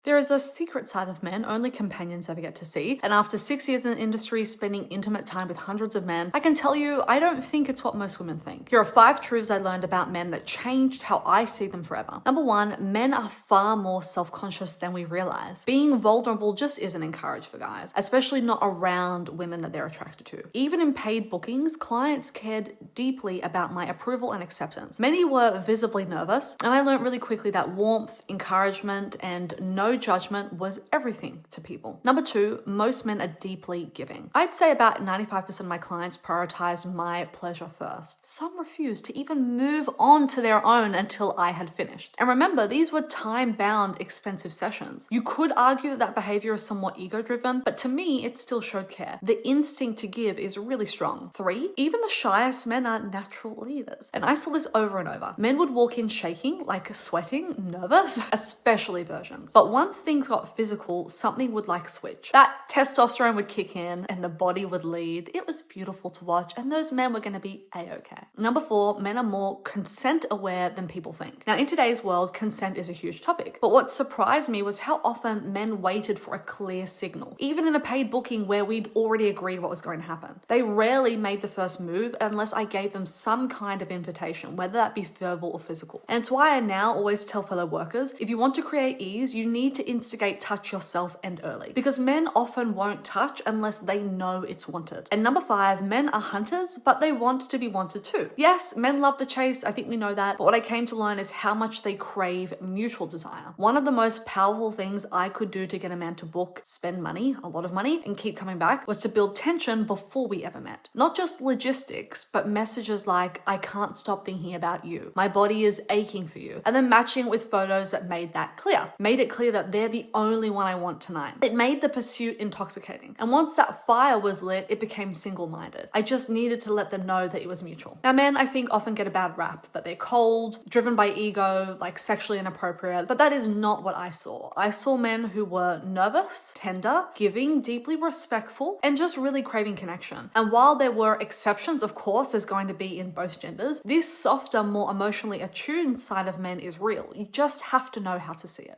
There is a secret side of men only companions ever get to see, and after 6 years in the industry spending intimate time with hundreds of men, I can tell you I don't think it's what most women think. Here are 5 truths I learned about men that changed how I see them forever. Number 1, men are far more self-conscious than we realize. Being vulnerable just isn't encouraged for guys, especially not around women that they're attracted to. Even in paid bookings, clients cared deeply about my approval and acceptance. Many were visibly nervous, and I learned really quickly that warmth, encouragement, and no judgment was everything to people. Number 2, most men are deeply giving. I'd say about 95% of my clients prioritize my pleasure first. Some refused to even move on to their own until I had finished. And remember, these were time-bound, expensive sessions. You could argue that behavior is somewhat ego-driven, but to me, it still showed care. The instinct to give is really strong. 3, even the shyest men are natural leaders. And I saw this over and over. Men would walk in shaking, like sweating, nervous, especially virgins. But once things got physical, something would switch. That testosterone would kick in and the body would lead. It was beautiful to watch, and those men were going to be a-okay. Number 4, men are more consent aware than people think. Now, in today's world, consent is a huge topic, but what surprised me was how often men waited for a clear signal. Even in a paid booking where we'd already agreed what was going to happen. They rarely made the first move unless I gave them some kind of invitation, whether that be verbal or physical. And it's why I now always tell fellow workers, if you want to create ease, you need to instigate touch yourself and early, because men often won't touch unless they know it's wanted. And number 5, men are hunters, but they want to be wanted too. Yes, men love the chase, I think we know that, but what I came to learn is how much they crave mutual desire. One of the most powerful things I could do to get a man to book, spend money, a lot of money, and keep coming back was to build tension before we ever met. Not just logistics, but messages like, I can't stop thinking about you. My body is aching for you. And then matching with photos that made that clear. Made it clear that they're the only one I want tonight. It made the pursuit intoxicating. And once that fire was lit, it became single-minded. I just needed to let them know that it was mutual. Now, men, I think, often get a bad rap, that they're cold, driven by ego, sexually inappropriate, but that is not what I saw. I saw men who were nervous, tender, giving, deeply respectful, and just really craving connection. And while there were exceptions, of course, there's going to be in both genders, this softer, more emotionally attuned side of men is real. You just have to know how to see it.